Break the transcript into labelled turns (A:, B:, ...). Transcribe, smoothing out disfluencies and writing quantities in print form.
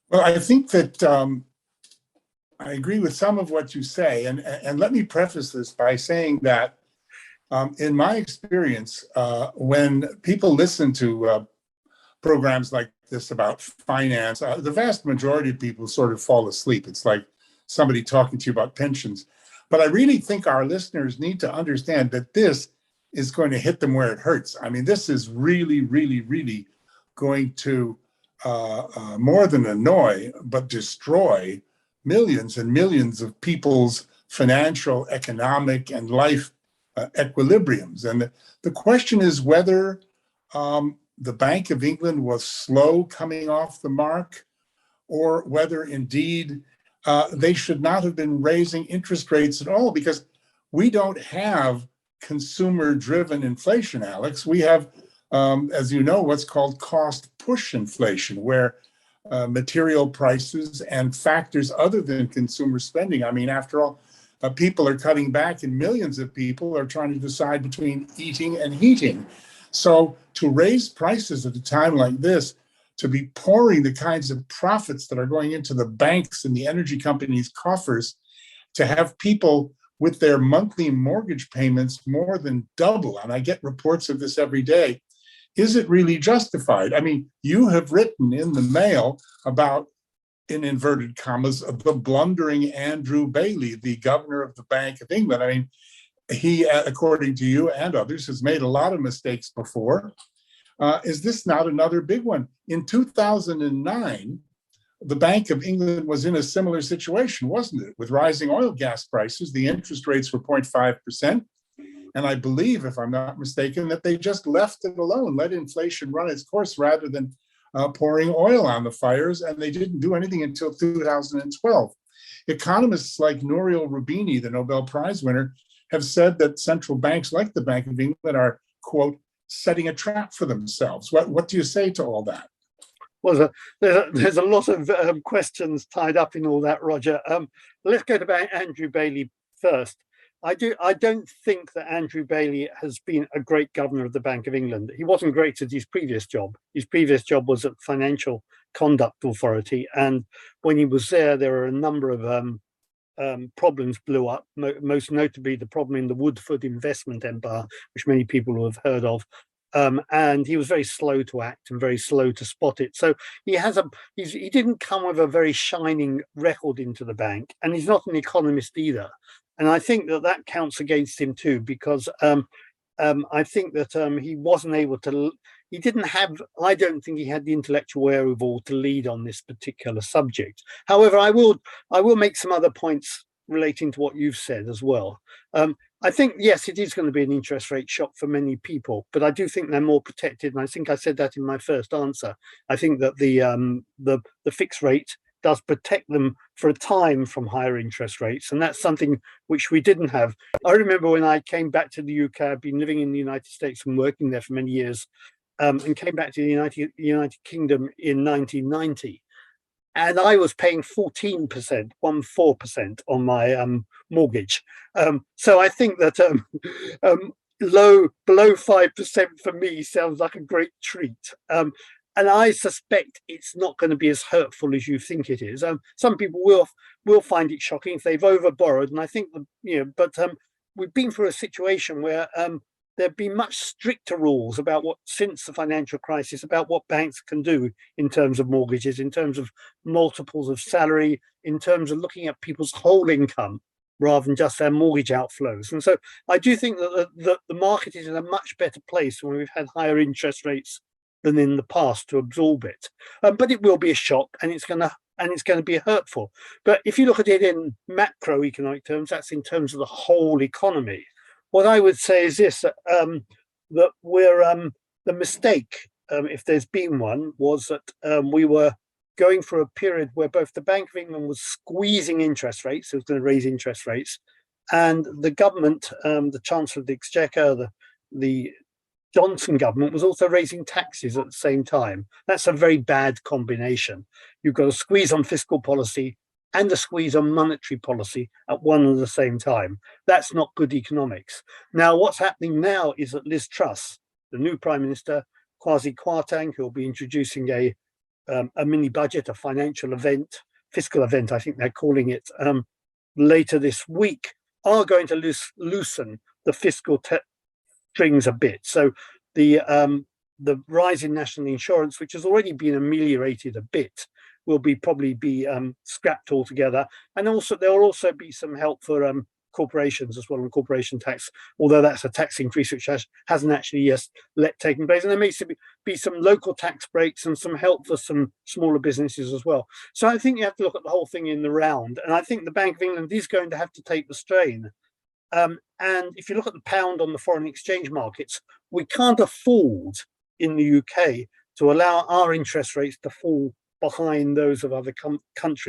A: Well, I think that I agree with some of what you say, and let me preface this by saying that in my experience, when people listen to programs like this about finance, the vast majority of people sort of fall asleep. It's like somebody talking to you about pensions. But I really think our listeners need to understand that this is going to hit them where it hurts. I mean, this is really, really, really going to more than annoy, but destroy millions and millions of people's financial, economic, and life equilibriums. And the question is whether the Bank of England was slow coming off the mark, or whether indeed they should not have been raising interest rates at all, because we don't have consumer-driven inflation, Alex. We have, as you know, what's called cost-push inflation, where material prices and factors other than consumer spending. I mean, after all, people are cutting back, and millions of people are trying to decide between eating and heating. So to raise prices at a time like this, to be pouring the kinds of profits that are going into the banks and the energy companies' coffers, to have people with their monthly mortgage payments more than double, and I get reports of this every day, is it really justified? I mean, you have written in the Mail about, in inverted commas, the blundering Andrew Bailey, the governor of the Bank of England. I mean, he, according to you and others, has made a lot of mistakes before. Is this not another big one? In 2009, the Bank of England was in a similar situation, wasn't it? With rising oil gas prices, the interest rates were 0.5%. And I believe, if I'm not mistaken, that they just left it alone, let inflation run its course rather than pouring oil on the fires. And they didn't do anything until 2012. Economists like Nouriel Roubini, the Nobel Prize winner, have said that central banks like the Bank of England are, quote, setting a trap for themselves. What do you say to all that?
B: Well, there's a lot of questions tied up in all that, Roger. Let's go to Andrew Bailey first. I don't think that Andrew Bailey has been a great governor of the Bank of England. He wasn't great at his previous job. His previous job was at Financial Conduct Authority, and when he was there were a number of problems blew up, most notably the problem in the Woodford investment empire, which many people will have heard of. And he was very slow to act and very slow to spot it. So he didn't come with a very shining record into the bank, and he's not an economist either. And I think that counts against him too, because I think that he wasn't able to. He didn't have. I don't think he had the intellectual wherewithal to lead on this particular subject. However, I will make some other points relating to what you've said as well. I think, yes, it is going to be an interest rate shock for many people, but I do think they're more protected. And I think I said that in my first answer. I think that the fixed rate does protect them for a time from higher interest rates. And that's something which we didn't have. I remember when I came back to the UK, I've been living in the United States and working there for many years, and came back to the United Kingdom in 1990. And I was paying 14%, 14% on my mortgage. So I think that below 5% for me sounds like a great treat. And I suspect it's not going to be as hurtful as you think it is. Some people will find it shocking if they've overborrowed. And I think, but we've been through a situation where there've been much stricter rules about since the financial crisis, about what banks can do in terms of mortgages, in terms of multiples of salary, in terms of looking at people's whole income rather than just their mortgage outflows. And so I do think that the market is in a much better place when we've had higher interest rates than in the past to absorb it. But it will be a shock, and it's going to be hurtful. But if you look at it in macroeconomic terms, that's in terms of the whole economy. What I would say is this, that we're the mistake, if there's been one, was that we were going through a period where both the Bank of England was squeezing interest rates, it was going to raise interest rates, and the government, the Chancellor of the Exchequer, the Johnson government was also raising taxes at the same time. That's a very bad combination. You've got a squeeze on fiscal policy and a squeeze on monetary policy at one and the same time. That's not good economics. Now, what's happening now is that Liz Truss, the new Prime Minister, Kwasi Kwarteng, who will be introducing a a mini budget, a financial event, fiscal event, I think they're calling it, later this week, are going to loosen the fiscal strings a bit. So the rise in national insurance, which has already been ameliorated a bit, will probably be scrapped altogether. And also there will also be some help for corporations as well, on corporation tax, although that's a tax increase which hasn't actually yet taken place. And there may be some local tax breaks and some help for some smaller businesses as well. So I think you have to look at the whole thing in the round. And I think the Bank of England is going to have to take the strain. And if you look at the pound on the foreign exchange markets, we can't afford in the UK to allow our interest rates to fall behind those of other countries.